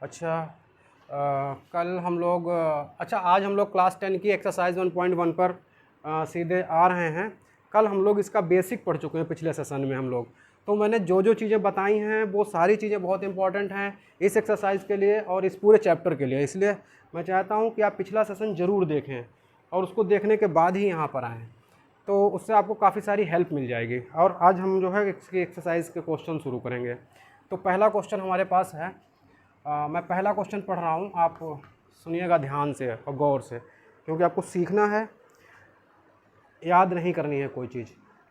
अच्छा कल हम लोग अच्छा आज हम लोग क्लास 10 की एक्सरसाइज 1.1 पर सीधे आ रहे हैं। कल हम लोग इसका बेसिक पढ़ चुके हैं पिछले सेशन में हम लोग। तो मैंने जो जो चीज़ें बताई हैं वो सारी चीज़ें बहुत इंपॉर्टेंट हैं इस एक्सरसाइज के लिए और इस पूरे चैप्टर के लिए। इसलिए मैं चाहता हूँ कि आप पिछला सेशन ज़रूर देखें और उसको देखने के बाद ही यहाँ पर आएँ, तो उससे आपको काफ़ी सारी हेल्प मिल जाएगी। और आज हम जो है इसकी एक्सरसाइज के क्वेश्चन शुरू करेंगे। तो पहला क्वेश्चन हमारे पास है, मैं पहला क्वेश्चन पढ़ रहा हूँ, आप सुनिएगा ध्यान से और गौर से, क्योंकि आपको सीखना है, याद नहीं करनी है कोई चीज़।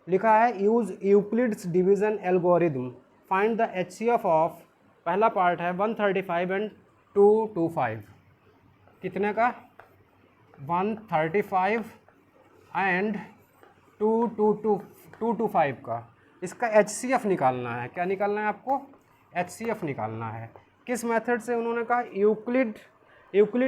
लिखा है use Euclid's division algorithm find the HCF of, पहला पार्ट है 135 एंड 225। कितने का? 135 एंड 225 का। इसका एचसीएफ निकालना है। क्या निकालना है आपको? एचसीएफ निकालना है। किस मेथड से? उन्होंने कहा यूक्लिड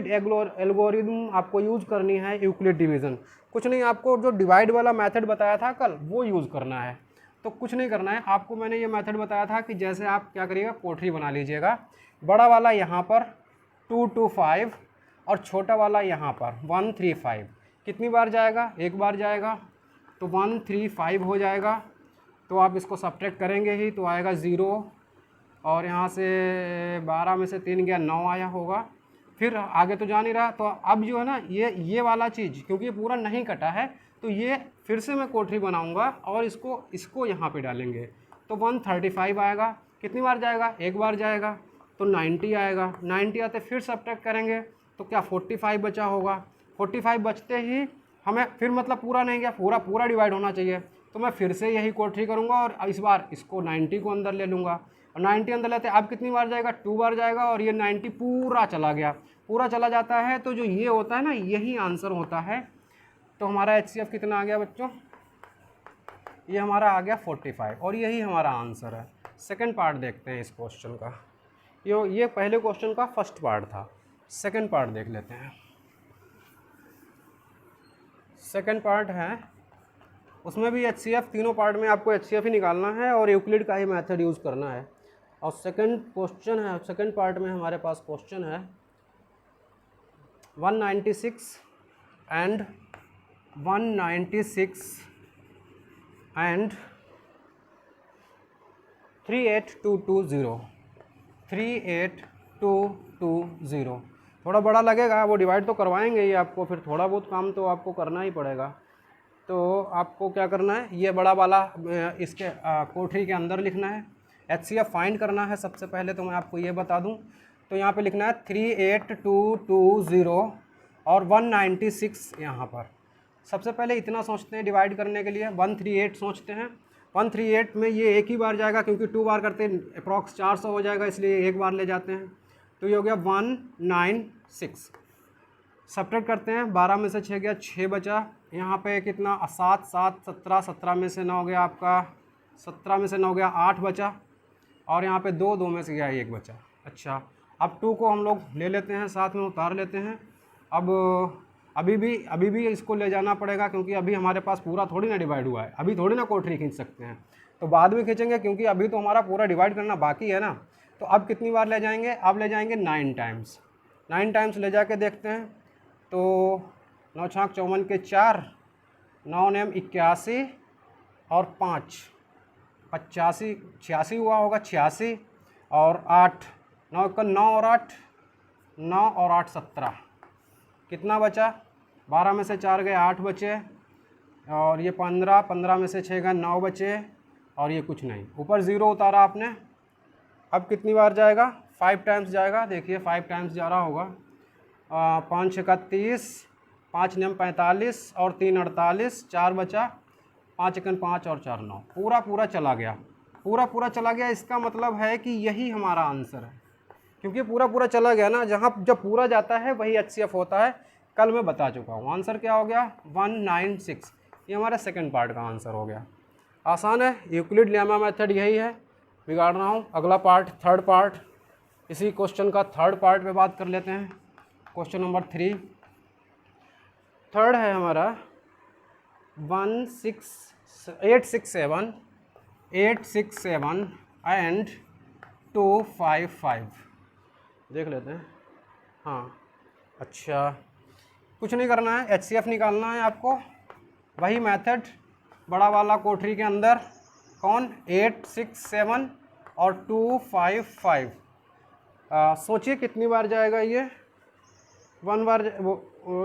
एल्गोरिदम आपको यूज़ करनी है, यूक्लिड डिवीज़न। कुछ नहीं, आपको जो डिवाइड वाला मेथड बताया था कल वो यूज़ करना है। तो कुछ नहीं करना है आपको, मैंने ये मेथड बताया था कि जैसे आप क्या करिएगा, कोठरी बना लीजिएगा। बड़ा वाला यहाँ पर 225 और छोटा वाला यहाँ पर 135। कितनी बार जाएगा? एक बार जाएगा, तो 135 हो जाएगा। तो आप इसको सब्ट्रैक्ट करेंगे ही तो आएगा 0, और यहाँ से 12 में से 3 गया 9 आया होगा। फिर आगे तो जा नहीं रहा, तो अब जो है ना ये वाला चीज़, क्योंकि ये पूरा नहीं कटा है तो ये फिर से मैं कोठरी बनाऊंगा और इसको यहाँ पे डालेंगे, तो 135 आएगा। कितनी बार जाएगा? एक बार जाएगा, तो 90 आएगा। 90 आते फिर सब्ट्रैक्ट करेंगे तो क्या 45 बचा होगा। 45 बचते ही हमें फिर मतलब पूरा नहीं गया, पूरा डिवाइड होना चाहिए, तो मैं फिर से यही कोठरी करूँगा और इस बार इसको 90 को अंदर ले लूँगा। और 90 अंदर लेते अब कितनी बार जाएगा? 2 बार जाएगा, और ये 90 पूरा चला गया। पूरा चला जाता है तो जो ये होता है ना, यही आंसर होता है। तो हमारा एचसीएफ कितना आ गया बच्चों? ये हमारा आ गया 45, और यही हमारा आंसर है। सेकंड पार्ट देखते हैं इस क्वेश्चन का। ये पहले क्वेश्चन का फर्स्ट पार्ट था, सेकंड पार्ट देख लेते हैं। सेकंड पार्ट है, उसमें भी एचसीएफ, तीनों पार्ट में आपको एचसीएफ ही निकालना है और यूक्लिड का ही मेथड यूज़ करना है। और सेकंड क्वेश्चन है, सेकंड पार्ट में हमारे पास क्वेश्चन है 196 एंड 38220। 38220 थोड़ा बड़ा लगेगा, वो डिवाइड तो करवाएंगे ही आपको, फिर थोड़ा बहुत काम तो आपको करना ही पड़ेगा। तो आपको क्या करना है, ये बड़ा वाला इसके कोठरी के अंदर लिखना है। एचसीएफ फाइंड करना है सबसे पहले, तो मैं आपको ये बता दूं, तो यहाँ पे लिखना है 38220 और 196 यहाँ पर। सबसे पहले इतना सोचते हैं डिवाइड करने के लिए, 138 सोचते हैं। 138 में ये एक ही बार जाएगा, क्योंकि 2 बार करते अप्रॉक्स 400 हो जाएगा, इसलिए एक बार ले जाते हैं। तो ये हो गया 196। सब्ट्रैक्ट करते हैं, 12 में से 6 गया, 6 बचा। यहाँ पे कितना? 7 7 17, 17 में से 9 गया आपका, 17 में से 9 गया 8 बचा, और यहाँ पे 2 2 में से गया 1 बचा। अच्छा, अब 2 को हम लोग ले लेते हैं, साथ में उतार लेते हैं। अब अभी भी इसको ले जाना पड़ेगा, क्योंकि अभी हमारे पास पूरा थोड़ी ना डिवाइड हुआ है, अभी थोड़ी ना कोठरी खींच सकते हैं, तो बाद में खींचेंगे, क्योंकि अभी तो हमारा पूरा डिवाइड करना बाकी है ना। तो अब कितनी बार ले जाएंगे? अब ले जाएंगे 9 टाइम्स। 9 टाइम्स ले जाके देखते हैं, तो 9 छाक 54 के 4, 9 नेम 81 और 5 85, 86 हुआ होगा, 86 और 8, 9 का 9 और 8, 9 और 8 17। कितना बचा? 12 में से 4 गए 8 बचे, और ये 15, 15 में से 6 गए 9 बचे, और ये कुछ नहीं, ऊपर 0 उतारा आपने। अब कितनी बार जाएगा? 5 टाइम्स जाएगा। देखिए 5 टाइम्स जा रहा होगा। 5 6 30, 5 9 45 और 3 48, 4 बचा, 5 1 5 और 4 9। पूरा चला गया, पूरा चला गया। इसका मतलब है कि यही हमारा आंसर है, क्योंकि पूरा चला गया ना, जहाँ जब पूरा जाता है वही एचसीएफ होता है। कल मैं बता चुका हूँ। आंसर क्या हो गया? 196। ये हमारा सेकंड पार्ट का आंसर हो गया। आसान है, यूक्लिड लेमा मेथड यही है, बिगाड़ रहा हूँ। अगला पार्ट, थर्ड पार्ट, इसी क्वेश्चन का थर्ड पार्ट पे बात कर लेते हैं। क्वेश्चन नंबर 3 थर्ड है हमारा 867 एंड 255। देख लेते हैं। हाँ अच्छा, कुछ नहीं करना है, HCF निकालना है आपको। वही मेथड बड़ा वाला कोठरी के अंदर, कौन 8 6 7 और 2 5 5। सोचिए कितनी बार जाएगा ये, 1 बार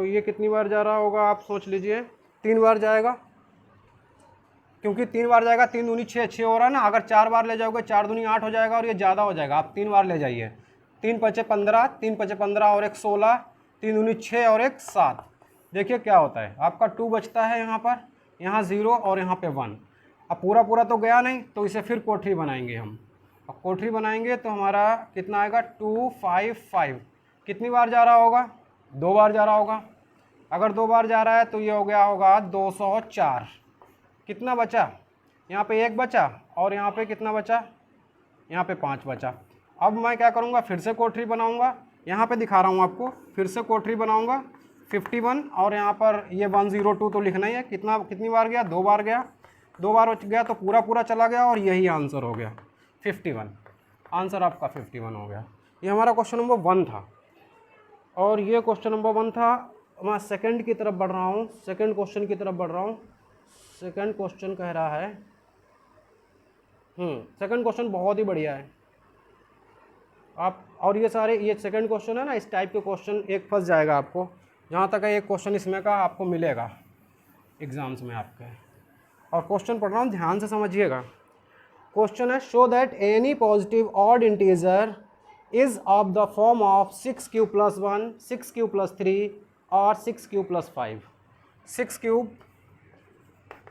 ये कितनी बार जा रहा होगा आप सोच लीजिए, 3 बार जाएगा, क्योंकि 3 बार जाएगा, 3 दूनी 6 6 हो रहा है ना। अगर 4 बार ले जाओगे 4 दूनी 8 हो जाएगा और ये ज़्यादा हो जाएगा। आप 3 बार ले जाइए, 3 पचे 15, 3 पचे 15 और 1 16, 3 दूनी 6 और 1 7। देखिए क्या होता है, आपका 2 बचता है यहाँ पर, यहाँ 0 और यहाँ पे 1। अब पूरा पूरा तो गया नहीं, तो इसे फिर कोठरी बनाएंगे हम। अब कोठरी बनाएंगे तो हमारा कितना आएगा 2 5 5। कितनी बार जा रहा होगा, 2 बार जा रहा होगा। अगर 2 बार जा रहा है तो ये हो गया होगा 204। कितना बचा, यहाँ पे 1 बचा और यहाँ पे कितना बचा, यहाँ पे 5 बचा। अब मैं क्या करूँगा, फिर से कोठरी बनाऊँगा। यहाँ पे दिखा रहा हूँ आपको, फिर से कोठरी बनाऊँगा 51 और यहाँ पर ये 102 तो लिखना ही है। कितनी बार गया, 2 बार गया, 2 बार गया तो पूरा पूरा चला गया और यही आंसर हो गया 51। आंसर आपका 51 हो गया। ये हमारा क्वेश्चन नंबर 1 था और ये क्वेश्चन नंबर 1 था। मैं सेकंड की तरफ बढ़ रहा हूँ, सेकंड क्वेश्चन की तरफ बढ़ रहा हूँ। सेकंड क्वेश्चन कह रहा है, सेकंड क्वेश्चन बहुत ही बढ़िया है आप, और ये सारे ये सेकंड क्वेश्चन है ना, इस टाइप के क्वेश्चन एक फंस जाएगा आपको। जहाँ तक है एक क्वेश्चन इसमें का आपको मिलेगा एग्जाम्स में आपके। और क्वेश्चन पढ़ रहा हूँ, ध्यान से समझिएगा। क्वेश्चन है, show that any positive odd integer is of the form of 6 cube + 1, 6 cube + 3 और 6 cube + 5। 6 cube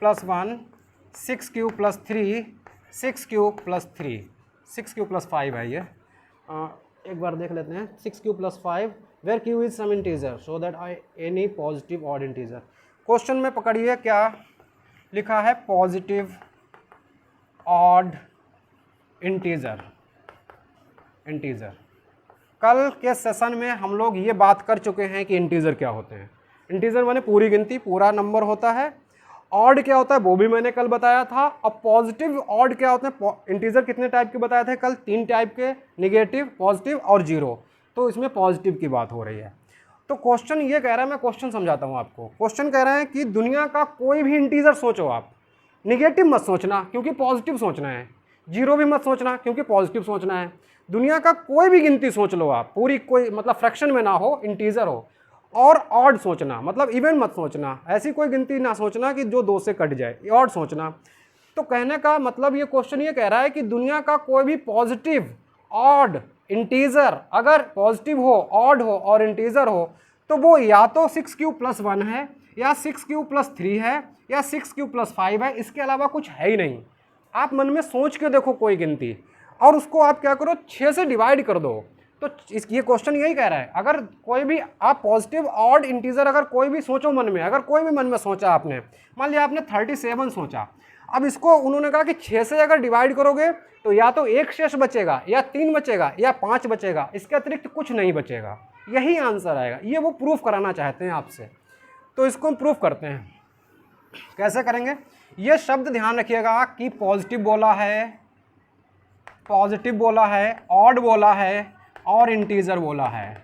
+ 1, 6 cube + 3, 6 cube + 3, 6 cube + 5 है ये। एक बार देख लेते हैं। 6 cube + 5 where q is sum integer so that any positive odd integer. Question में पकड़िए क्या लिखा है, पॉजिटिव ऑड इंटीजर। कल के सेशन में हम लोग ये बात कर चुके हैं कि इंटीजर क्या होते हैं। इंटीजर माने पूरी गिनती, पूरा नंबर होता है। ऑड क्या होता है वो भी मैंने कल बताया था। अब पॉजिटिव ऑड क्या होते हैं, इंटीजर कितने टाइप के बताए थे कल, 3 टाइप के, निगेटिव, पॉजिटिव और जीरो। तो इसमें पॉजिटिव की बात हो रही है। तो क्वेश्चन ये कह रहा है, मैं क्वेश्चन समझाता हूँ आपको। क्वेश्चन कह रहे हैं कि दुनिया का कोई भी इंटीजर सोचो आप, निगेटिव मत सोचना क्योंकि पॉजिटिव सोचना है, जीरो भी मत सोचना क्योंकि पॉजिटिव सोचना है। दुनिया का कोई भी गिनती सोच लो आप, पूरी कोई मतलब फ्रैक्शन में ना हो, इंटीजर हो। और ऑड सोचना मतलब इवन मत सोचना, ऐसी कोई गिनती ना सोचना कि जो 2 से कट जाए, ऑड सोचना। तो कहने का मतलब ये क्वेश्चन ये कह रहा है कि दुनिया का कोई भी पॉजिटिव ऑड इंटीजर अगर पॉजिटिव हो, ऑड हो और इंटीजर हो तो वो या तो 6 cube + 1 है, या 6 cube + 3 है, या 6 cube + 5 है। इसके अलावा कुछ है ही नहीं। आप मन में सोच के देखो कोई गिनती और उसको आप क्या करो, 6 से डिवाइड कर दो। तो ये क्वेश्चन यही कह रहा है, अगर कोई भी आप पॉजिटिव ऑड इंटीजर अगर कोई भी सोचो मन में, अगर कोई भी मन में सोचा आपने, मान लिया आपने 37 सोचा, अब इसको उन्होंने कहा कि 6 से अगर डिवाइड करोगे तो या तो 1 शेष बचेगा, या 3 बचेगा, या 5 बचेगा, इसके अतिरिक्त कुछ नहीं बचेगा। यही आंसर आएगा। ये वो प्रूफ कराना चाहते हैं आपसे, तो इसको हम प्रूफ करते हैं। कैसे करेंगे, ये शब्द ध्यान रखिएगा कि पॉजिटिव बोला है, ऑड बोला है और इंटीजर बोला है।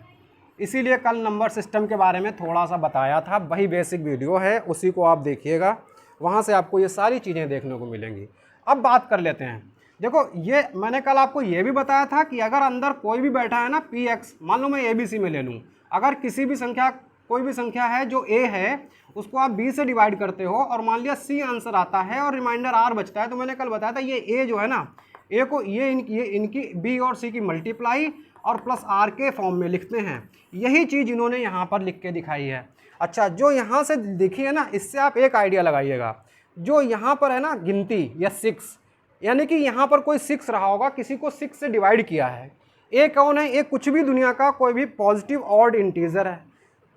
इसीलिए कल नंबर सिस्टम के बारे में थोड़ा सा बताया था, वही बेसिक वीडियो है, उसी को आप देखिएगा, वहाँ से आपको ये सारी चीज़ें देखने को मिलेंगी। अब बात कर लेते हैं। देखो ये मैंने कल आपको ये भी बताया था कि अगर अंदर कोई भी बैठा है ना px, मान लो मैं ABC में ले लूँ, अगर किसी भी संख्या, कोई भी संख्या है जो a है, उसको आप b से डिवाइड करते हो और मान लिया c आंसर आता है और रिमाइंडर r बचता है, तो मैंने कल बताया था ये a जो है ना, a को ये इनकी b और c की मल्टीप्लाई और प्लस r के फॉर्म में लिखते हैं। यही चीज़ इन्होंने यहाँ पर लिख के दिखाई है। अच्छा, जो यहाँ से दिखी है ना, इससे आप एक आइडिया लगाइएगा। जो यहाँ पर है ना गिनती या 6, यानी कि यहाँ पर कोई 6 रहा होगा, किसी को 6 से डिवाइड किया है। ए कौन है, ए कुछ भी दुनिया का कोई भी पॉजिटिव ऑड इंटीजर है।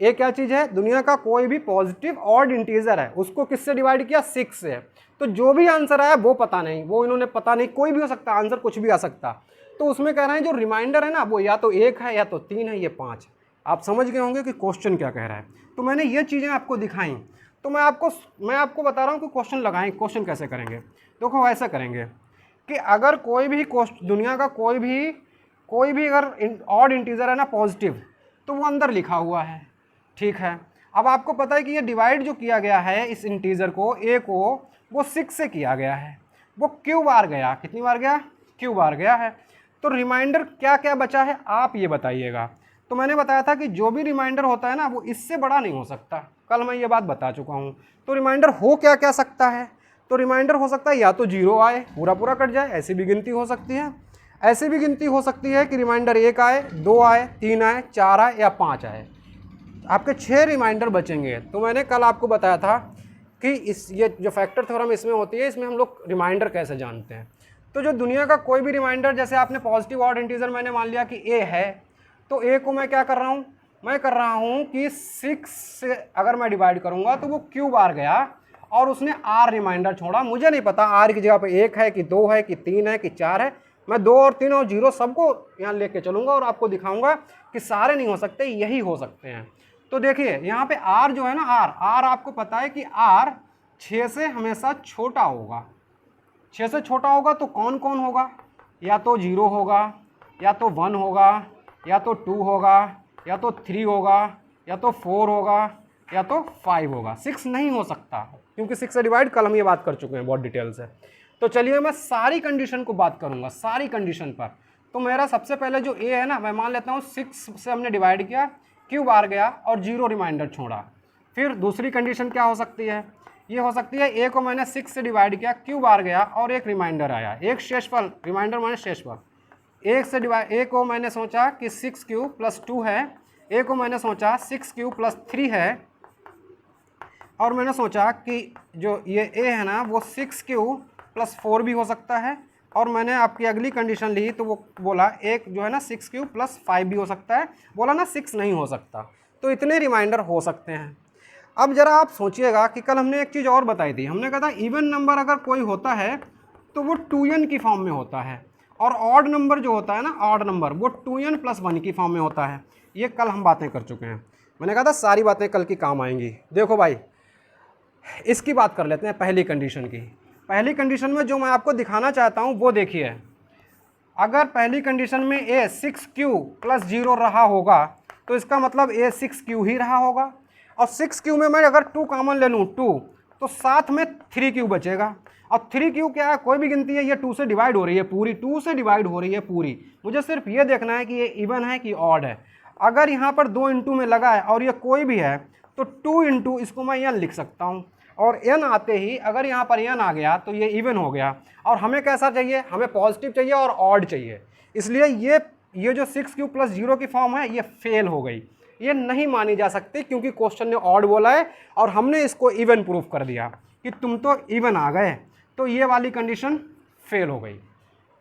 ए क्या चीज़ है, दुनिया का कोई भी पॉजिटिव ऑड इंटीजर है, उसको किससे डिवाइड किया, 6 से। तो जो भी आंसर आया वो पता नहीं, वो इन्होंने पता नहीं, कोई भी हो सकता, आंसर कुछ भी आ सकता। तो उसमें कह रहे हैं जो रिमाइंडर है ना, वो या तो 1 है, या तो 3 है, ये 5। आप समझ गए होंगे कि क्वेश्चन क्या कह रहा है। तो मैंने ये चीज़ें आपको दिखाई, तो मैं आपको बता रहा हूँ कि क्वेश्चन लगाएं। क्वेश्चन कैसे करेंगे, देखो ऐसा करेंगे कि अगर कोई भी दुनिया का कोई भी कोई भी अगर ऑड इंटीजर है ना पॉजिटिव, तो वो अंदर लिखा हुआ है, ठीक है। अब आपको पता है कि ये डिवाइड जो किया गया है इस इंटीजर को a को, वो 6 से किया गया है, वो क्यू बार गया, कितनी बार गया, क्यू बार गया है। तो रिमाइंडर क्या क्या बचा है आप ये बताइएगा। तो मैंने बताया था कि जो भी रिमाइंडर होता है ना वो इससे बड़ा नहीं हो सकता, कल मैं ये बात बता चुका हूँ। तो रिमाइंडर हो क्या क्या सकता है, तो रिमाइंडर हो सकता है या तो 0 आए, पूरा पूरा कट जाए, ऐसी भी गिनती हो सकती है। ऐसी भी गिनती हो सकती है कि रिमाइंडर 1 आए, 2 आए, 3 आए, 4 आए या 5 आए। आपके 6 रिमाइंडर बचेंगे। तो मैंने कल आपको बताया था कि ये जो फैक्टर थ्योरम इसमें होती है, इसमें हम लोग रिमाइंडर कैसे जानते हैं। तो जो दुनिया का कोई भी रिमाइंडर, जैसे आपने पॉजिटिव ऑड इंटीजर मैंने मान लिया कि a है, तो a को मैं क्या कर रहा हूँ, मैं कर रहा हूँ कि 6 से अगर मैं डिवाइड करूँगा तो वो क्यू बार गया और उसने r रिमाइंडर छोड़ा। मुझे नहीं पता r की जगह पे 1 है कि 2 है कि 3 है कि 4 है, मैं 2 और 3 और 0 सबको यहाँ लेके चलूँगा और आपको दिखाऊँगा कि सारे नहीं हो सकते, यही हो सकते हैं। तो देखिए यहाँ पे r जो है ना, r आपको पता है कि r 6 से हमेशा छोटा होगा। 6 से छोटा होगा तो कौन कौन होगा, या तो 0 होगा, या तो 1 होगा, या तो 2 होगा, या तो 3 होगा, या तो 4 होगा, या तो 5 होगा। 6 नहीं हो सकता क्योंकि 6 से डिवाइड कल हम ये बात कर चुके हैं बहुत डिटेल से। तो चलिए मैं सारी कंडीशन को बात करूँगा, सारी कंडीशन पर। तो मेरा सबसे पहले जो a है ना, मैं मान लेता हूँ 6 से हमने डिवाइड किया, क्यू बार गया और 0 रिमाइंडर छोड़ा। फिर दूसरी कंडीशन क्या हो सकती है, ये हो सकती है a को मैंने 6 से डिवाइड किया, क्यू बार गया और एक रिमाइंडर आया, एक शेषफल, रिमाइंडर माने शेषफल। एक से डिवाइड, a को मैंने सोचा कि 6q + 2 है, a को मैंने सोचा 6q + 3 है, और मैंने सोचा कि जो ये a है ना वो 6q + 4 भी हो सकता है, और मैंने आपकी अगली कंडीशन ली तो वो बोला एक जो है ना 6q + 5 भी हो सकता है, बोला ना 6 नहीं हो सकता। तो इतने रिमाइंडर हो सकते हैं। अब ज़रा आप सोचिएगा कि कल हमने एक चीज़ और बताई थी, हमने कहा था इवन नंबर अगर कोई होता है तो वो 2n की फॉर्म में होता है, और ऑड नंबर जो होता है ना, ऑड नंबर, वो 2n + 1 की फॉर्म में होता है। ये कल हम बातें कर चुके हैं, मैंने कहा था सारी बातें कल की काम आएंगी। देखो भाई, इसकी बात कर लेते हैं पहली कंडीशन की। पहली कंडीशन में जो मैं आपको दिखाना चाहता हूँ वो देखिए, अगर पहली कंडीशन में a 6q + 0 रहा होगा तो इसका मतलब a 6q ही रहा होगा, और 6q में मैं अगर 2 कॉमन ले लूँ 2, तो साथ में 3q बचेगा। और 3q क्या है, कोई भी गिनती है, ये 2 से डिवाइड हो रही है पूरी, 2 से डिवाइड हो रही है पूरी। मुझे सिर्फ ये देखना है कि ये इवन है कि ऑड है। अगर यहाँ पर 2 इंटू में लगा है और ये कोई भी है तो 2 इंटू इसको मैं n लिख सकता हूँ, और n आते ही अगर यहाँ पर n आ गया तो ये इवन हो गया। और हमें कैसा चाहिए, हमें पॉजिटिव चाहिए और ऑड चाहिए, इसलिए ये जो 6q + 0 की फॉर्म है ये फेल हो गई, ये नहीं मानी जा सकती क्योंकि क्वेश्चन ने ऑड बोला है और हमने इसको इवन प्रूफ कर दिया कि तुम तो इवन आ गए, तो ये वाली कंडीशन फेल हो गई।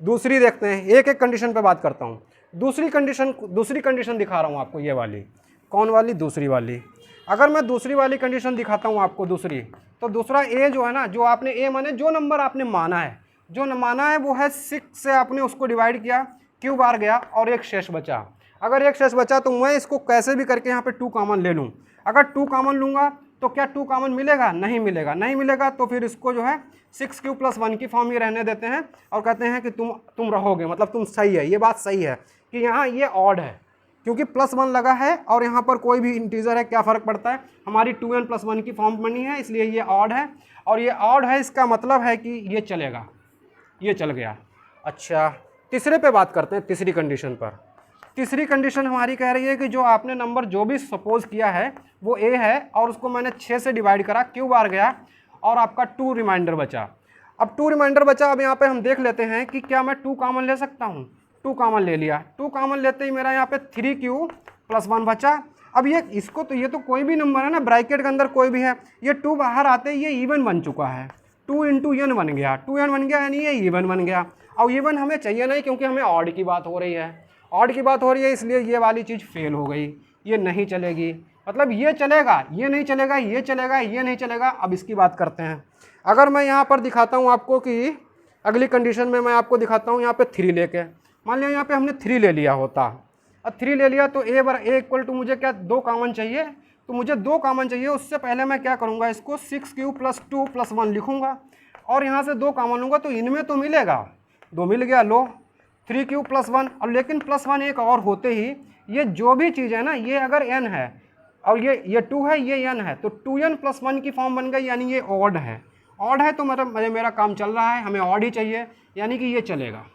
दूसरी देखते हैं, एक एक कंडीशन पे बात करता हूँ। दूसरी कंडीशन दिखा रहा हूँ आपको, ये वाली। कौन वाली, दूसरी वाली। अगर मैं दूसरी वाली कंडीशन दिखाता हूँ आपको दूसरी, तो दूसरा a जो है ना, जो आपने a माने जो नंबर आपने माना है, जो माना है वो है 6 से आपने उसको डिवाइड किया, क्यू बार गया और एक शेष बचा। अगर एक शेष बचा तो मैं इसको कैसे भी करके यहाँ पे 2 कॉमन ले लूँ। अगर 2 कॉमन लूँगा तो क्या 2 कॉमन मिलेगा, नहीं मिलेगा। नहीं मिलेगा तो फिर इसको जो है 6q + 1 की फॉर्म ही रहने देते हैं और कहते हैं कि तुम रहोगे, मतलब तुम सही है। ये बात सही है कि यहाँ ये ऑड है क्योंकि +1 लगा है और यहाँ पर कोई भी इंटीजर है, क्या फ़र्क पड़ता है, हमारी 2n + 1 की फॉर्म बनी है, इसलिए ये ऑड है। और ये ऑड है, इसका मतलब है कि ये चलेगा, ये चल गया। अच्छा, तीसरे पे बात करते हैं, तीसरी कंडीशन पर। तीसरी कंडीशन हमारी कह रही है कि जो आपने नंबर जो भी सपोज किया है वो a है और उसको मैंने 6 से डिवाइड करा, क्यू बार गया और आपका 2 रिमाइंडर बचा। अब 2 रिमाइंडर बचा, अब यहाँ पे हम देख लेते हैं कि क्या मैं 2 कॉमन ले सकता हूँ। 2 कॉमन ले लिया, 2 कॉमन लेते ही मेरा यहाँ पे 3q + 1 बचा। अब ये इसको तो ये तो कोई भी नंबर है ना, ब्रैकेट के अंदर कोई भी है, ये 2 बाहर आते ही ये इवन बन चुका है, 2 × n बन गया, 2n बन गया यानी ये इवन बन गया। और इवन हमें चाहिए नहीं क्योंकि हमें ऑड की बात हो रही है, ऑड की बात हो रही है, इसलिए ये वाली चीज़ फेल हो गई, ये नहीं चलेगी। मतलब ये चलेगा, ये नहीं चलेगा, ये चलेगा, ये नहीं चलेगा। अब इसकी बात करते हैं। अगर मैं यहाँ पर दिखाता हूँ आपको कि अगली कंडीशन में मैं आपको दिखाता हूँ यहाँ पे 3 लेके, मान लिया यहाँ पे हमने 3 ले लिया होता, अब 3 ले लिया तो a = मुझे क्या 2 कॉमन चाहिए, तो मुझे 2 कॉमन चाहिए। उससे पहले मैं क्या करूँगा, इसको 6q + 2 + 1 लिखूँगा और यहाँ से 2 कॉमन लूँगा तो इनमें तो मिलेगा, 2 मिल गया, लो 3q+1, और लेकिन +1 एक और होते ही ये जो भी चीज़ है ना, ये अगर n है और ये 2 है, ये n है, तो 2n+1 की फॉर्म बन गई, यानी ये ऑड है। ऑड है तो मतलब मेरा काम चल रहा है, हमें ऑड ही चाहिए, यानी कि ये चलेगा।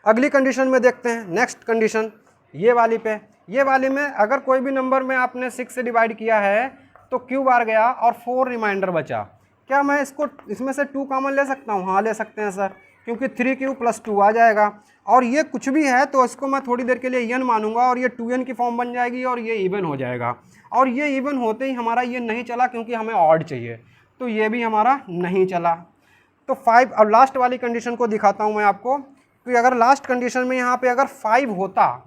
अगली कंडीशन में देखते हैं, नेक्स्ट कंडीशन ये वाली पे। ये वाली में अगर कोई भी नंबर में आपने 6 से डिवाइड किया है तो क्यू बार गया और 4 रिमाइंडर बचा। क्या मैं इसमें से 2 कॉमन ले सकता हूँ? हाँ ले सकते हैं सर, क्योंकि 3q+2 आ जाएगा, और ये कुछ भी है तो इसको मैं थोड़ी देर के लिए n मानूंगा और ये 2n की फॉर्म बन जाएगी और ये इवन हो जाएगा। और ये इवन होते ही हमारा ये नहीं चला क्योंकि हमें ऑड चाहिए, तो ये भी हमारा नहीं चला। तो 5, अब लास्ट वाली कंडीशन को दिखाता हूँ मैं आपको कि अगर लास्ट कंडीशन में यहाँ पे अगर 5 होता,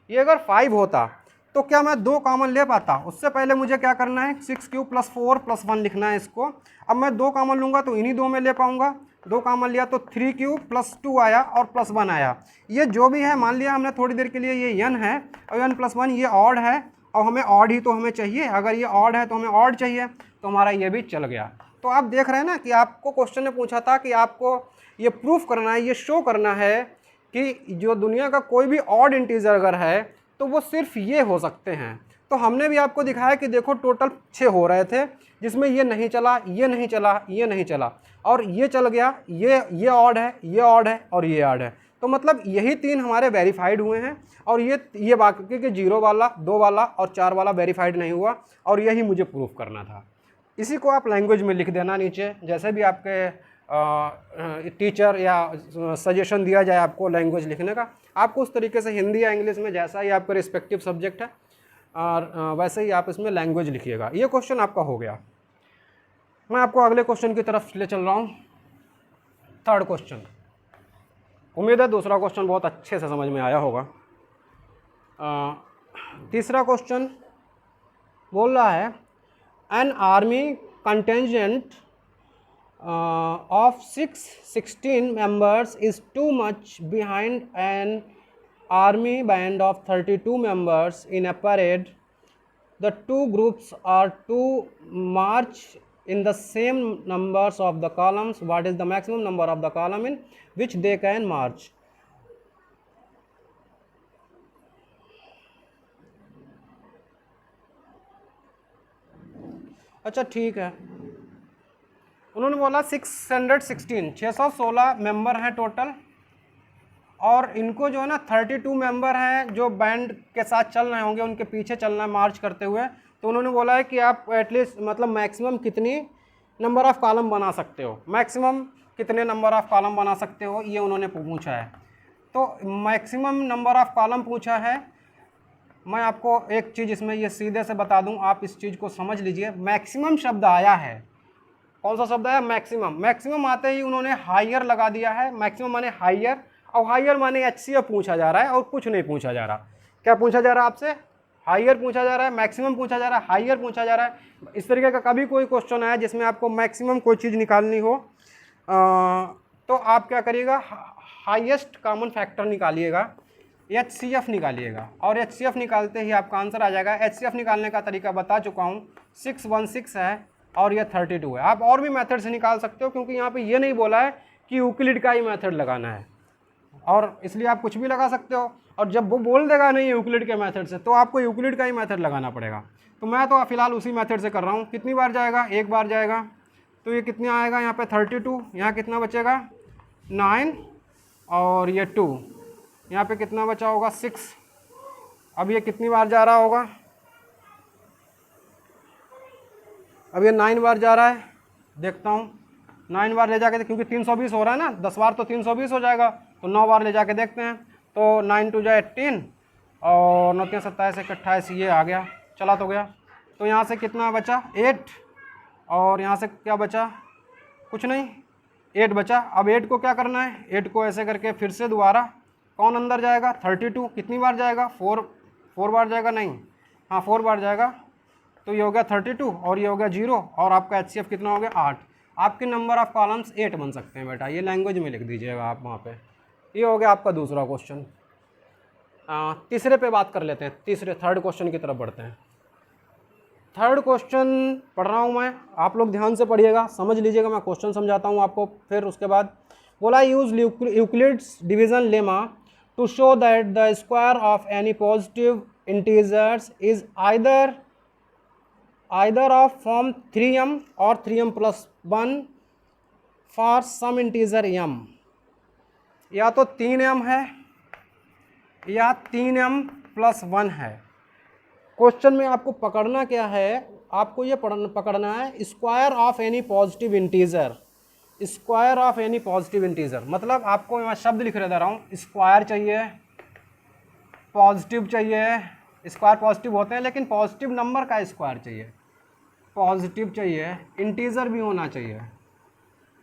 ये अगर 5 होता तो क्या मैं 2 कॉमन ले पाता? उससे पहले मुझे क्या करना है, 6q+4+1 लिखना है इसको। अब मैं 2 कॉमन लूँगा तो इन्हीं 2 में ले पाऊँगा। 2 कॉमन लिया तो 3q+2 आया और +1 आया। ये जो भी है, मान लिया हमने थोड़ी देर के लिए ये n है और n+1 ये ऑड है और हमें ऑड ही तो हमें चाहिए। अगर ये ऑड है तो हमें ऑड चाहिए, तो हमारा ये भी चल गया। तो आप देख रहे हैं ना कि आपको क्वेश्चन ने पूछा था कि आपको ये प्रूफ करना है, ये शो करना है कि जो दुनिया का कोई भी ऑड इंटीजर अगर है तो वो सिर्फ ये हो सकते हैं। तो हमने भी आपको दिखाया कि देखो टोटल 6 हो रहे थे, जिसमें ये नहीं चला, ये नहीं चला, ये नहीं चला, और ये चल गया। ये ऑड है, ये ऑड है और ये ऑड है। तो मतलब यही 3 हमारे वेरीफाइड हुए हैं, और ये बाकी के 0 वाला, 2 वाला और 4 वाला वेरीफाइड नहीं हुआ, और यही मुझे प्रूफ करना था। इसी को आप लैंग्वेज में लिख देना नीचे, जैसे भी आपके टीचर या सजेशन दिया जाए आपको लैंग्वेज लिखने का, आपको उस तरीके से हिंदी या इंग्लिश में जैसा ही आपका रिस्पेक्टिव सब्जेक्ट है और वैसे ही आप इसमें लैंग्वेज लिखिएगा। ये क्वेश्चन आपका हो गया। मैं आपको अगले क्वेश्चन की तरफ ले चल रहा हूँ, थर्ड क्वेश्चन। उम्मीद है दूसरा क्वेश्चन बहुत अच्छे से समझ में आया होगा। तीसरा क्वेश्चन बोल रहा है, an army contingent of 16 members is too much behind an army band of 32 members in a parade. The two groups are to march in the same numbers of the columns. What is the maximum number of the column in which they can march? अच्छा ठीक है, उन्होंने बोला 616 member हैं total, और इनको जो है ना 32 मेंबर हैं जो बैंड के साथ चल रहे होंगे, उनके पीछे चलना है मार्च करते हुए। तो उन्होंने बोला है कि आप एटलीस्ट मतलब मैक्सिमम कितनी नंबर ऑफ़ कॉलम बना सकते हो, मैक्सिमम कितने नंबर ऑफ़ कॉलम बना सकते हो, ये उन्होंने पूछा है। तो मैक्सिमम नंबर ऑफ़ कॉलम पूछा है। मैं आपको एक चीज़ इसमें ये सीधे से बता दूं, आप इस चीज़ को समझ लीजिए। मैक्सिमम शब्द आया है, कौन सा शब्द आया? मैक्सिमम। मैक्सिमम आते ही उन्होंने हायर लगा दिया है। मैक्सिमम माने हायर, और हायर माने HCF पूछा जा रहा है और कुछ नहीं पूछा जा रहा। क्या पूछा जा रहा है आपसे? हायर पूछा जा रहा है, मैक्सिमम पूछा जा रहा है, हायर पूछा जा रहा है। इस तरीके का कभी कोई क्वेश्चन आया जिसमें आपको मैक्सिमम कोई चीज़ निकालनी हो तो आप क्या करिएगा, हाईएस्ट कॉमन फैक्टर निकालिएगा, HCF निकालिएगा, और HCF निकालते ही आपका आंसर आ जाएगा। HCF निकालने का तरीका बता चुका हूँ, 616 है और ये 32 है। आप और भी मेथड से निकाल सकते हो, क्योंकि यहाँ पे ये नहीं बोला है कि यूक्लिड का ही मेथड लगाना है, और इसलिए आप कुछ भी लगा सकते हो। और जब वो बोल देगा नहीं यूक्लिड के मेथड से, तो आपको यूक्लिड का ही मेथड लगाना पड़ेगा। तो मैं तो फिलहाल उसी मेथड से कर रहा हूँ। कितनी बार जाएगा? एक बार जाएगा, तो ये कितना आएगा यहाँ पे 32, यहाँ कितना बचेगा 9, और ये 2, यहाँ पे कितना बचा होगा 6। अब ये कितनी बार जा रहा होगा? अब ये 9 बार जा रहा है, देखता हूँ 9 बार ले जाके, क्योंकि 320 हो रहा है ना, 10 बार तो 320 हो जाएगा, तो 9 बार ले जाके देखते हैं। तो 9 2 जा 18 और 9 3 27 1 28, ये आ गया, चला तो गया। तो यहाँ से कितना बचा 8, और यहाँ से क्या बचा? कुछ नहीं, 8 बचा। अब 8 को क्या करना है? 8 को ऐसे करके फिर से दोबारा कौन अंदर जाएगा? 32। कितनी बार जाएगा? 4 बार जाएगा, नहीं हाँ 4 बार जाएगा। तो ये हो गया 32 और ये हो गया 0, और आपका HCF कितना हो गया 8। आपके नंबर ऑफ कॉलम्स 8 बन सकते हैं बेटा, ये लैंग्वेज में लिख दीजिएगा आप वहाँ पे। ये हो गया आपका दूसरा क्वेश्चन। तीसरे पे बात कर लेते हैं, थर्ड क्वेश्चन की तरफ बढ़ते हैं। थर्ड क्वेश्चन पढ़ रहा हूँ मैं, आप लोग ध्यान से पढ़िएगा, समझ लीजिएगा। मैं क्वेश्चन समझाता हूँ आपको, फिर उसके बाद बोला use Euclid's division lemma to show that the square of any positive integers is either of form 3m और 3m+1 for some integer m। या तो 3m है या 3m+1 है। क्वेश्चन में आपको पकड़ना क्या है, आपको ये पकड़ना है square of any positive integer. Square of any positive integer मतलब आपको मैं शब्द लिख दे रहा हूँ, स्क्वायर चाहिए, पॉजिटिव चाहिए, स्क्वायर पॉजिटिव होते हैं लेकिन पॉजिटिव नंबर का स्क्वायर चाहिए, पॉजिटिव चाहिए, इंटीजर भी होना चाहिए,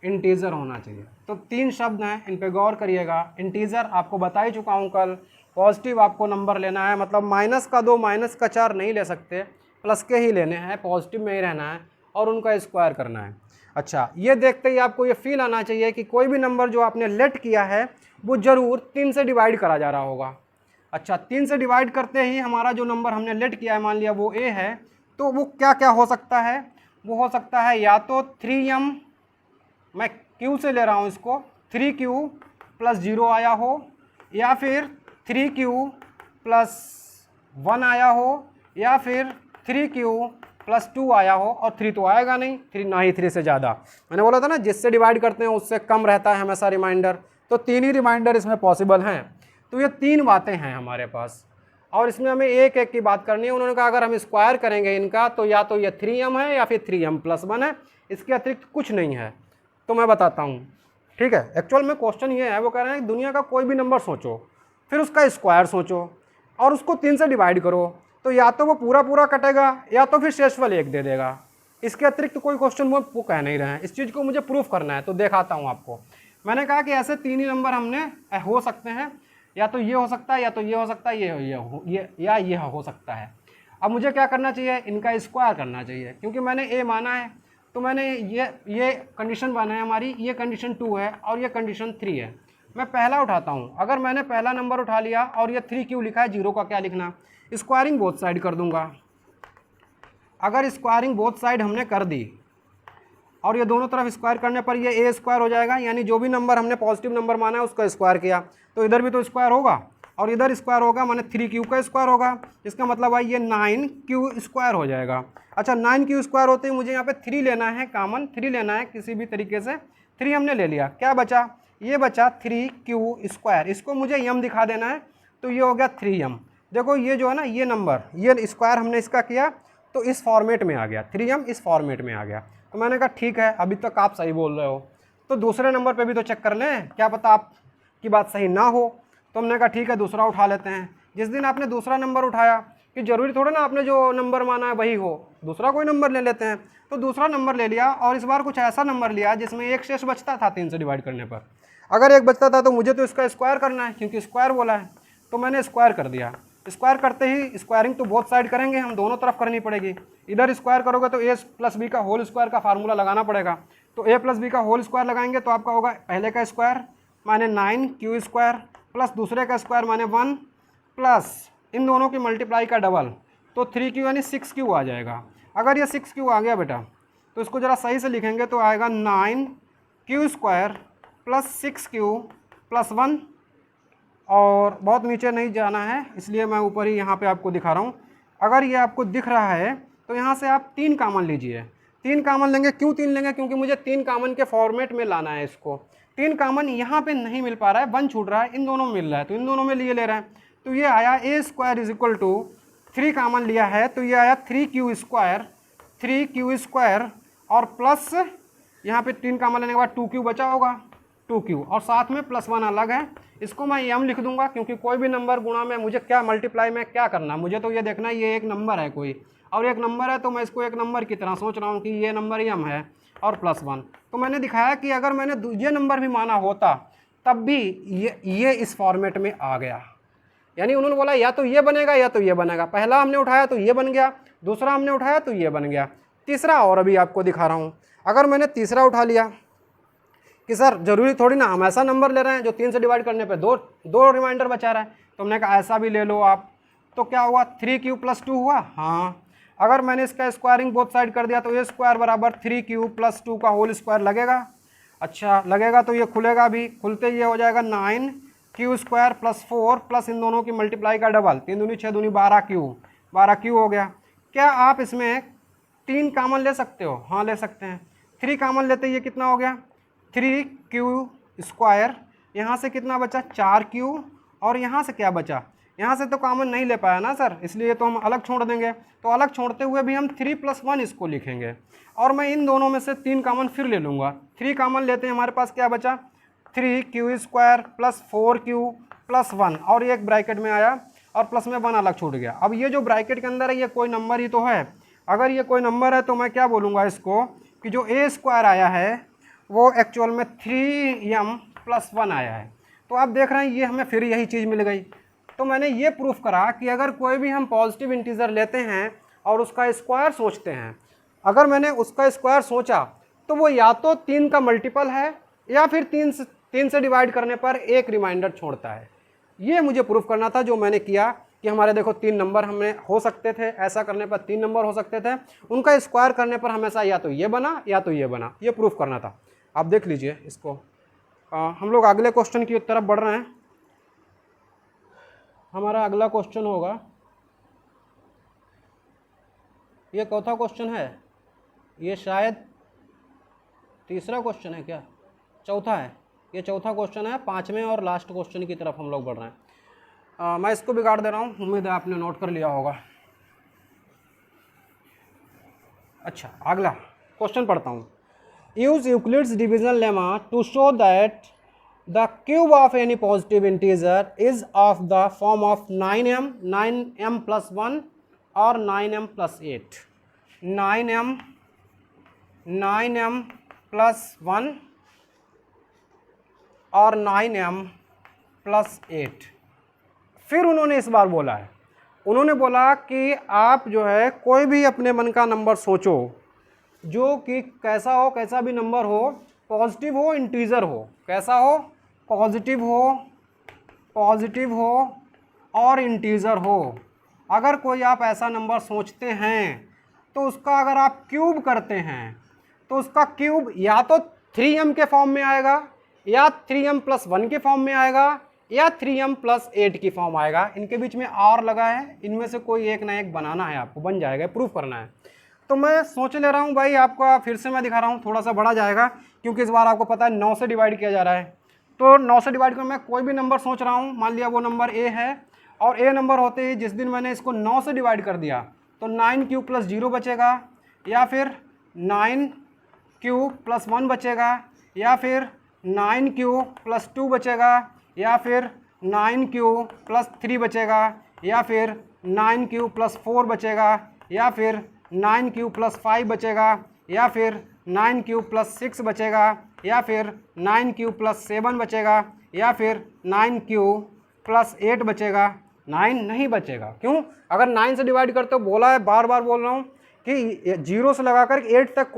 इंटीजर होना चाहिए। तो 3 शब्द हैं, इन पे गौर करिएगा। इंटीजर आपको बता ही चुका हूँ कल, पॉजिटिव आपको नंबर लेना है, मतलब -2 -4 नहीं ले सकते, प्लस के ही लेने हैं, पॉजिटिव में ही रहना है और उनका स्क्वायर करना है। अच्छा, ये देखते ही आपको ये फील आना चाहिए कि कोई भी नंबर जो आपने लेट किया है वो ज़रूर 3 से डिवाइड करा जा रहा होगा। अच्छा, 3 से डिवाइड करते ही हमारा जो नंबर हमने लेट किया है, मान लिया वो a है, तो वो क्या क्या हो सकता है, वो हो सकता है या तो 3m, मैं q से ले रहा हूँ इसको, 3q+0 आया हो, या फिर 3q+1 आया हो, या फिर 3q+2 आया हो, और 3 तो आएगा नहीं, 3 ना ही 3 से ज़्यादा। मैंने बोला था ना जिससे डिवाइड करते हैं उससे कम रहता है हमेशा रिमाइंडर, तो 3 ही रिमाइंडर इसमें पॉसिबल हैं। तो ये 3 बातें हैं हमारे पास और इसमें हमें एक एक की बात करनी है। उन्होंने कहा अगर हम स्क्वायर करेंगे इनका तो या तो ये 3m है या फिर 3m+1 है, इसके अतिरिक्त कुछ नहीं है। तो मैं बताता हूँ, ठीक है। एक्चुअल में क्वेश्चन ये है, वो कह रहे हैं कि दुनिया का कोई भी नंबर सोचो, फिर उसका स्क्वायर सोचो और उसको 3 से डिवाइड करो, तो या तो वो पूरा पूरा कटेगा या तो फिर शेषफल 1 दे देगा। इसके अतिरिक्त कोई क्वेश्चन वो कह नहीं रहे हैं। इस चीज़ को मुझे प्रूफ करना है, तो दिखाता हूँ आपको। मैंने कहा कि ऐसे 3 ही नंबर हमने हो सकते हैं, या तो ये हो सकता है, या तो ये हो सकता है, ये हो सकता है। अब मुझे क्या करना चाहिए, इनका स्क्वायर करना चाहिए, क्योंकि मैंने a माना है, तो मैंने ये कंडीशन बना है हमारी, ये कंडीशन 2 है और ये कंडीशन 3 है। मैं पहला उठाता हूँ, अगर मैंने पहला नंबर उठा लिया और ये 3q लिखा है, 0 का क्या लिखना, स्क्वायरिंग बोथ साइड कर दूंगा। अगर स्क्वायरिंग बोथ साइड हमने कर दी और ये दोनों तरफ स्क्वायर करने पर ये a स्क्वायर हो जाएगा, यानी जो भी नंबर हमने पॉजिटिव नंबर माना है उसका स्क्वायर किया, तो इधर भी तो स्क्वायर होगा और इधर स्क्वायर होगा, माने 3q का स्क्वायर होगा। इसका मतलब है ये 9q स्क्वायर हो जाएगा। अच्छा, 9q स्क्वायर होते ही मुझे यहाँ पे 3 लेना है, कॉमन 3 लेना है किसी भी तरीके से। 3 हमने ले लिया, क्या बचा, ये बचा 3q स्क्वायर। इसको मुझे m दिखा देना है, तो ये हो गया 3m। देखो ये जो है ना, ये नंबर, ये स्क्वायर हमने इसका किया तो इस फॉर्मेट में आ गया, 3m इस फॉर्मेट में आ गया। तो मैंने कहा ठीक है, अभी तक आप सही बोल रहे हो, तो दूसरे नंबर पे भी तो चेक कर लें, क्या पता आपकी बात सही ना हो। तो हमने कहा ठीक है, दूसरा उठा लेते हैं। जिस दिन आपने दूसरा नंबर उठाया, कि ज़रूरी थोड़ा ना आपने जो नंबर माना है वही हो, दूसरा कोई नंबर ले लेते हैं। तो दूसरा नंबर ले लिया और इस बार कुछ ऐसा नंबर लिया जिसमें एक शेष बचता था 3 से डिवाइड करने पर। अगर एक बचता था तो मुझे तो इसका स्क्वायर करना है, क्योंकि स्क्वायर बोला है, तो मैंने स्क्वायर कर दिया। स्क्वायर करते ही स्क्वायरिंग तो बोथ साइड करेंगे हम, दोनों तरफ करनी पड़ेगी। इधर स्क्वायर करोगे तो a+b का होल स्क्वायर का फार्मूला लगाना पड़ेगा, तो a+b का होल स्क्वायर लगाएंगे तो आपका होगा पहले का स्क्वायर माने 9q स्क्वायर प्लस दूसरे का स्क्वायर माने 1 प्लस इन दोनों की मल्टीप्लाई का डबल, तो 3q यानी 6q आ जाएगा। अगर ये 6q आ गया बेटा, तो इसको ज़रा सही से लिखेंगे तो आएगा 9q स्क्वायर प्लस 6q+1, और बहुत नीचे नहीं जाना है इसलिए मैं ऊपर ही यहाँ पे आपको दिखा रहा हूँ। अगर ये आपको दिख रहा है तो यहाँ से आप 3 कॉमन लीजिए। 3 कॉमन लेंगे, क्यों 3 लेंगे, क्योंकि मुझे 3 कॉमन के फॉर्मेट में लाना है इसको। 3 कॉमन यहाँ पे नहीं मिल पा रहा है, 1 छूट रहा है, इन दोनों में मिल रहा है, तो इन दोनों में लिए ले रहे हैं। तो ये आया a square is equal to 3 common लिया है तो ये आया 3q स्क्वायर और प्लस यहाँ पे 3 कॉमन लेने के बाद 2q बचा होगा, 2q और साथ में +1 अलग है। इसको मैं m लिख दूंगा, क्योंकि कोई भी नंबर गुणा में मुझे क्या मल्टीप्लाई में क्या करना, मुझे तो ये देखना है ये एक नंबर है कोई और एक नंबर है, तो मैं इसको एक नंबर की तरह सोच रहा हूँ कि ये नंबर m है और +1। तो मैंने दिखाया कि अगर मैंने ये नंबर भी माना होता तब भी ये इस फॉर्मेट में आ गया, यानी उन्होंने बोला या तो ये बनेगा या तो ये बनेगा। पहला हमने उठाया तो ये बन गया, दूसरा हमने उठाया तो ये बन गया, तीसरा और अभी आपको दिखा रहा हूँ। अगर मैंने तीसरा उठा लिया कि सर ज़रूरी थोड़ी ना हम ऐसा नंबर ले रहे हैं जो 3 से डिवाइड करने पे दो रिमाइंडर बचा रहा है, तो हमने कहा ऐसा भी ले लो आप। तो क्या हुआ, 3q+2 हुआ। हाँ, अगर मैंने इसका स्क्वायरिंग बोथ साइड कर दिया तो a स्क्वायर बराबर 3q+2 का होल स्क्वायर लगेगा। अच्छा लगेगा तो ये खुलेगा भी, खुलते ये हो जाएगा 9q² + 4 प्लस इन दोनों की मल्टीप्लाई का डबल, 3 दूनी 6 दूनी 12q हो गया। क्या आप इसमें 3 कामन ले सकते हो? हाँ ले सकते हैं। 3 कामन लेते ये कितना हो गया 3q², यहाँ से कितना बचा 4q, और यहाँ से क्या बचा, यहाँ से तो कॉमन नहीं ले पाया ना सर, इसलिए तो हम अलग छोड़ देंगे। तो अलग छोड़ते हुए भी हम 3 + 1 इसको लिखेंगे, और मैं इन दोनों में से 3 कॉमन फिर ले लूँगा। 3 कॉमन लेते हैं, हमारे पास क्या बचा 3q² + 4q + 1, और ये एक ब्रैकेट में आया और प्लस में 1 अलग छूट गया। अब ये जो ब्रैकेट के अंदर है ये कोई नंबर ही तो है, अगर ये कोई नंबर है तो मैं क्या बोलूँगा इसको कि जो a² आया है वो एक्चुअल में 3m + 1 आया है। तो आप देख रहे हैं ये हमें फिर यही चीज़ मिल गई। तो मैंने ये प्रूफ करा कि अगर कोई भी हम पॉजिटिव इंटीजर लेते हैं और उसका स्क्वायर सोचते हैं, अगर मैंने उसका स्क्वायर सोचा तो वो या तो 3 का मल्टीपल है या फिर 3 से डिवाइड करने पर एक रिमाइंडर छोड़ता है। ये मुझे प्रूफ करना था, जो मैंने किया कि हमारे देखो 3 नंबर हमें हो सकते थे, ऐसा करने पर 3 नंबर हो सकते थे, उनका स्क्वायर करने पर हमेशा या तो ये बना या तो ये बना, ये प्रूफ करना था। आप देख लीजिए इसको। हम लोग अगले क्वेश्चन की तरफ बढ़ रहे हैं। हमारा अगला क्वेश्चन होगा, ये चौथा क्वेश्चन है, ये शायद तीसरा क्वेश्चन है क्या, चौथा है, ये चौथा क्वेश्चन है। 5वें और लास्ट क्वेश्चन की तरफ हम लोग बढ़ रहे हैं। मैं इसको बिगाड़ दे रहा हूँ, उम्मीद है आपने नोट कर लिया होगा। अच्छा अगला क्वेश्चन पढ़ता हूँ। Use Euclid's division lemma to show that the cube of any positive integer is of the form of 9m + 1 or 9m + 8, 9m + 1 और 9m + 8। फिर उन्होंने इस बार बोला है, उन्होंने बोला कि आप जो है कोई भी अपने मन का नंबर सोचो जो कि कैसा हो, कैसा भी नंबर हो, पॉजिटिव हो इंटीजर हो, कैसा हो, पॉजिटिव हो और इंटीजर हो। अगर कोई आप ऐसा नंबर सोचते हैं तो उसका अगर आप क्यूब करते हैं तो उसका क्यूब या तो 3m के फॉर्म में आएगा, या 3m + 1 के फॉर्म में आएगा, या 3m + 8 की फॉर्म आएगा। इनके बीच में और लगा है, इनमें से कोई एक ना एक बनाना है, आपको बन जाएगा, प्रूफ करना है। तो मैं सोच ले रहा हूँ भाई, आपका फिर से मैं दिखा रहा हूँ, थोड़ा सा बड़ा जाएगा क्योंकि इस बार आपको पता है 9 से डिवाइड किया जा रहा है। तो 9 से डिवाइड कर मैं कोई भी नंबर सोच रहा हूँ, मान लिया वो नंबर a है, और a नंबर होते ही जिस दिन मैंने इसको 9 से डिवाइड कर दिया तो 9q + 0 बचेगा, या फिर 9q + 1 बचेगा, या फिर 9q + 2 बचेगा, या फिर 9q + 3 बचेगा, या फिर 9q + 4 बचेगा, या फिर 9q + 5 बचेगा, या फिर 9q + 6 बचेगा, या फिर 9q + 7 बचेगा, या फिर 9q + 8 बचेगा। 9 नहीं बचेगा, क्यों? अगर 9 से डिवाइड करते हो, बोला है, बार बार बोल रहा हूँ कि 0 से लगाकर 8 तक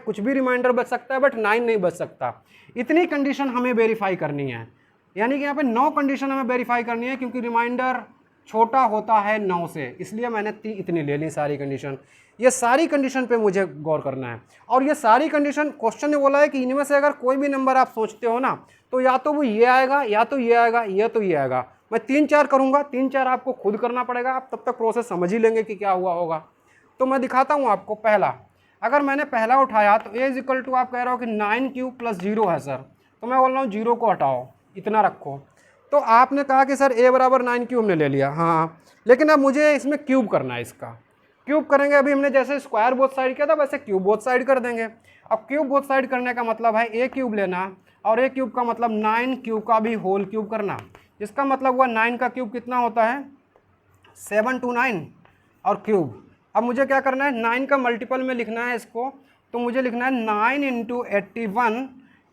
कुछ भी रिमाइंडर बच सकता है, बट 9 नहीं बच सकता। इतनी कंडीशन हमें वेरीफाई करनी है, यानी कि यहाँ पे 9 कंडीशन हमें वेरीफाई करनी है, क्योंकि रिमाइंडर छोटा होता है 9 से, इसलिए मैंने इतनी ले ली सारी कंडीशन। ये सारी कंडीशन पे मुझे गौर करना है, और ये सारी कंडीशन क्वेश्चन ने बोला है कि इनमें से अगर कोई भी नंबर आप सोचते हो ना, तो या तो वो ये आएगा, या तो ये आएगा, या तो ये आएगा। मैं 3-4 करूँगा, 3-4 आपको खुद करना पड़ेगा, आप तब तक प्रोसेस समझ ही लेंगे कि क्या हुआ होगा। तो मैं दिखाता हूँ आपको। पहला, अगर मैंने पहला उठाया तो a = आप कह रहे हो कि 9q + 0 है सर, तो मैं बोल रहा हूँ 0 को हटाओ, इतना रखो। तो आपने कहा कि सर a = 9q हमने ले लिया, हाँ, लेकिन अब मुझे इसमें क्यूब करना है। इसका क्यूब करेंगे, अभी हमने जैसे स्क्वायर बोथ साइड किया था वैसे क्यूब बोथ साइड कर देंगे। अब क्यूब बोथ साइड करने का मतलब है a क्यूब लेना, और a क्यूब का मतलब 9q का भी होल क्यूब करना, जिसका मतलब हुआ 9 का क्यूब कितना होता है 729 और क्यूब। अब मुझे क्या करना है, 9 का मल्टीपल में लिखना है इसको, तो मुझे लिखना है 9 × 81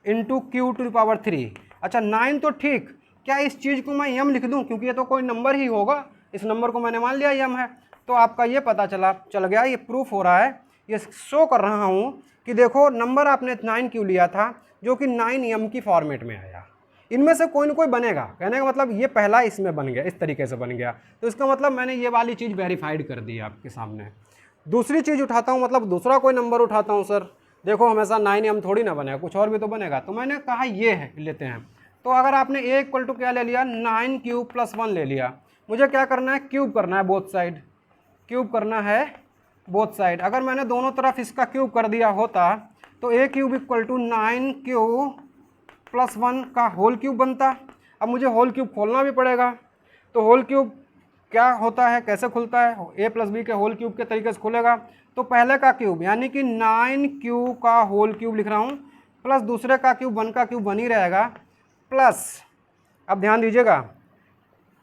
× q⁻3। अच्छा 9 तो ठीक, क्या इस चीज़ को मैं यम लिख दूं, क्योंकि ये तो कोई नंबर ही होगा, इस नंबर को मैंने मान लिया यम है। तो आपका ये पता चल गया, ये प्रूफ हो रहा है, ये शो कर रहा हूँ कि देखो नंबर आपने 9q लिया था जो कि 9m की फॉर्मेट में आया। इनमें से कोई ना कोई बनेगा, कहने का मतलब ये पहला इसमें बन गया, इस तरीके से बन गया, तो इसका मतलब मैंने ये वाली चीज़ वेरीफाइड कर दी आपके सामने। दूसरी चीज़ उठाता हूँ, मतलब दूसरा कोई नंबर उठाता हूँ सर, देखो हमेशा 9m थोड़ी ना बनेगा, कुछ और भी तो बनेगा। तो मैंने कहा ये है, लेते हैं। तो अगर आपने a इक्वल टू क्या ले लिया, 9 क्यूब प्लस 1 ले लिया, मुझे क्या करना है, क्यूब करना है बोथ साइड, क्यूब करना है बोथ साइड। अगर मैंने दोनों तरफ इसका क्यूब कर दिया होता तो a cube equal to 9 cube plus 1 का होल क्यूब बनता। अब मुझे होल क्यूब खोलना भी पड़ेगा, तो होल क्यूब क्या होता है, कैसे खुलता है, a प्लस बी के होल क्यूब के तरीके से खुलेगा। तो पहले का क्यूब यानी कि 9q का होल क्यूब लिख रहा हूँ, प्लस दूसरे का क्यूब 1 का क्यूब बन ही रहेगा, प्लस अब ध्यान दीजिएगा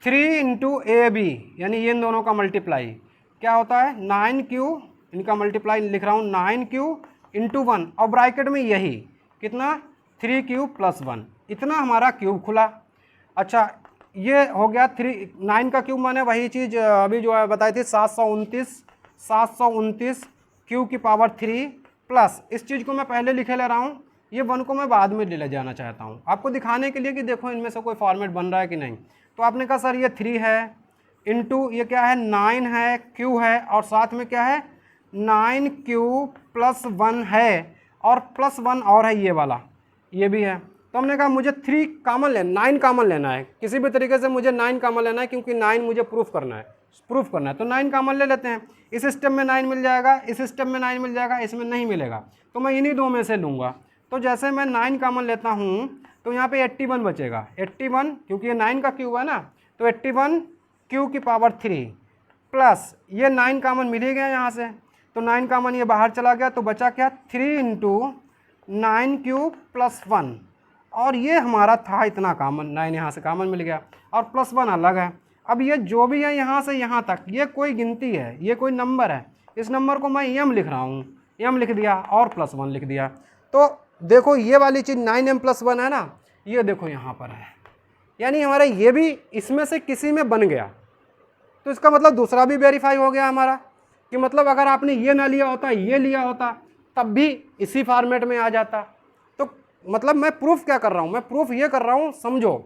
3 इंटू ए बी, यानी ये इन दोनों का मल्टीप्लाई क्या होता है, 9q, इनका मल्टीप्लाई लिख रहा हूँ 9q इंटू 1, और ब्रैकेट में यही कितना 3q प्लस 1, इतना हमारा क्यूब खुला। अच्छा ये हो गया 9 का क्यूब माने वही चीज़ अभी जो है बताई थी 729 क्यू की पावर 3 प्लस इस चीज़ को मैं पहले लिखे ले रहा हूँ, ये 1 को मैं बाद में ले जाना चाहता हूँ आपको दिखाने के लिए कि देखो इनमें से कोई फॉर्मेट बन रहा है कि नहीं। तो आपने कहा सर ये 3 है इंटू ये क्या है 9 है क्यू है और साथ में क्या है 9q प्लस 1 है और प्लस 1 और है ये वाला ये भी है। तो हमने कहा मुझे 3 कॉमन लेना 9 कॉमन लेना है, किसी भी तरीके से मुझे 9 कॉमन लेना है क्योंकि 9 मुझे प्रूफ करना है तो 9 कॉमन ले लेते हैं। इस स्टेप में 9 मिल जाएगा, इस स्टेप में 9 मिल जाएगा, इसमें नहीं मिलेगा तो मैं इन्हीं दो में से लूँगा। तो जैसे मैं 9 कॉमन लेता हूँ तो यहाँ पे 81 बचेगा, 81 क्योंकि ये 9 का क्यूब है ना, तो 81 क्यू की पावर 3 प्लस ये 9 कॉमन मिल ही गया यहाँ से, तो 9 कॉमन ये बाहर चला गया तो बचा क्या 3 इंटू 9q प्लस 1, और ये हमारा था इतना कॉमन, 9 यहाँ से कॉमन मिल गया और प्लस 1 अलग है। अब ये जो भी है यहाँ से यहाँ तक ये कोई गिनती है, ये कोई नंबर है, इस नंबर को मैं m लिख रहा हूँ, m लिख दिया और प्लस 1 लिख दिया। तो देखो ये वाली चीज़ 9m प्लस 1 है ना, ये देखो यहाँ पर है, यानी हमारा ये भी इसमें से किसी में बन गया। तो इसका मतलब दूसरा भी वेरीफाई हो गया हमारा कि मतलब अगर आपने ये ना लिया होता ये लिया होता तब भी इसी फॉर्मेट में आ जाता। तो मतलब मैं प्रूफ क्या कर रहा हूँ, मैं प्रूफ ये कर रहा हूँ समझो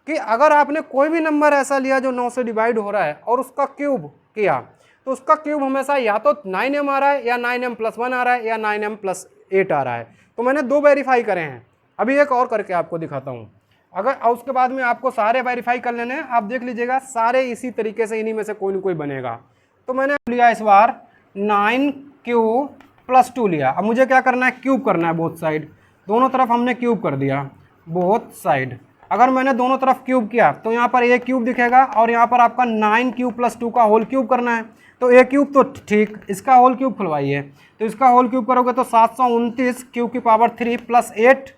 कि अगर आपने कोई भी नंबर ऐसा लिया जो 9 से डिवाइड हो रहा है और उसका क्यूब किया तो उसका क्यूब हमेशा या तो 9m आ रहा है या 9m प्लस 1 आ रहा है या 9m प्लस 8 आ रहा है। तो मैंने 2 वेरीफाई करे हैं, अभी एक और करके आपको दिखाता हूँ। अगर और उसके बाद में आपको सारे वेरीफाई कर लेने हैं, आप देख लीजिएगा सारे इसी तरीके से इन्हीं में से कोई न कोई बनेगा। तो मैंने लिया इस बार 9q प्लस 2 लिया। अब मुझे क्या करना है, क्यूब करना है बोथ साइड, दोनों तरफ हमने क्यूब कर दिया बोथ साइड। अगर मैंने दोनों तरफ क्यूब किया तो यहाँ पर a क्यूब दिखेगा और यहाँ पर आपका 9q प्लस 2 का होल क्यूब करना है। तो a क्यूब तो ठीक, इसका होल क्यूब खुलवाइए, तो इसका होल क्यूब करोगे तो 729 क्यू की पावर 3 प्लस 8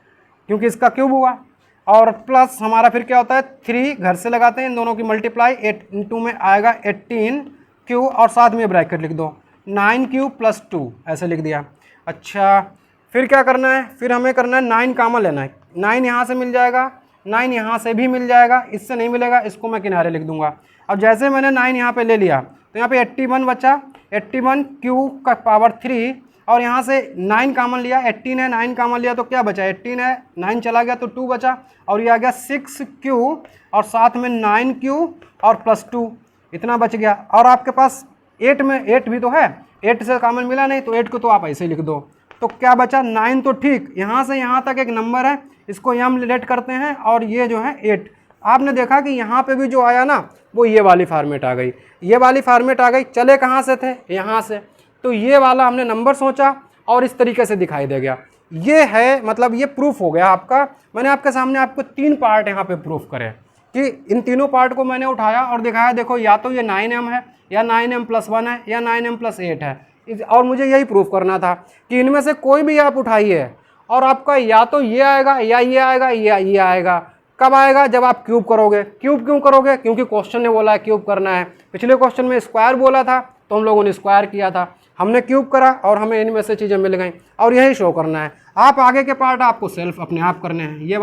क्योंकि इसका क्यूब हुआ, और प्लस हमारा फिर क्या होता है 3 घर से लगाते हैं इन दोनों की मल्टीप्लाई, 8 इंटू में आएगा 18q और साथ में ब्रैकेट लिख दो 9q प्लस 2 ऐसे लिख दिया। अच्छा फिर क्या करना है, फिर हमें करना है 9 कॉमन लेना है, 9 यहाँ से मिल जाएगा, 9 यहाँ से भी मिल जाएगा, इससे नहीं मिलेगा इसको मैं किनारे लिख दूंगा। अब जैसे मैंने 9 यहाँ पे ले लिया तो यहाँ पे 81 बचा, 81q का पावर 3 और यहाँ से 9 कॉमन लिया, 18 है 9 कॉमन लिया तो क्या बचा 18 है 9 चला गया तो 2 बचा, और ये आ गया 6q और साथ में 9q और प्लस 2 इतना बच गया। और आपके पास 8 में 8 भी तो है, 8 से कॉमन मिला नहीं तो 8 को तो आप ऐसे ही लिख दो। तो क्या बचा 9 तो ठीक, यहाँ से यहाँ तक एक नंबर है इसको m रिलेट करते हैं और ये जो है 8। आपने देखा कि यहाँ पे भी जो आया ना वो ये वाली फॉर्मेट आ गई, ये वाली फॉर्मेट आ गई। चले कहाँ से थे, यहाँ से, तो ये वाला हमने नंबर सोचा और इस तरीके से दिखाई दे गया। ये है मतलब ये प्रूफ हो गया आपका। मैंने आपके सामने आपको 3 पार्ट यहाँ पे प्रूफ करे कि इन तीनों पार्ट को मैंने उठाया और दिखाया, देखो या तो ये 9m है या 9m प्लस 1 है या 9m प्लस 8 है, और मुझे यही प्रूफ करना था कि इनमें से कोई भी आप उठाइए और आपका या तो ये आएगा या ये आएगा या ये आएगा। कब आएगा, जब आप क्यूब करोगे। क्यूब क्यों करोगे, क्योंकि क्वेश्चन ने बोला है क्यूब करना है। पिछले क्वेश्चन में स्क्वायर बोला था तो हम लोगों ने स्क्वायर किया था, हमने क्यूब करा और हमें इनमें से चीज़ें मिल गई और यही शो करना है। आप आगे के पार्ट आपको सेल्फ अपने आप करने हैं। ये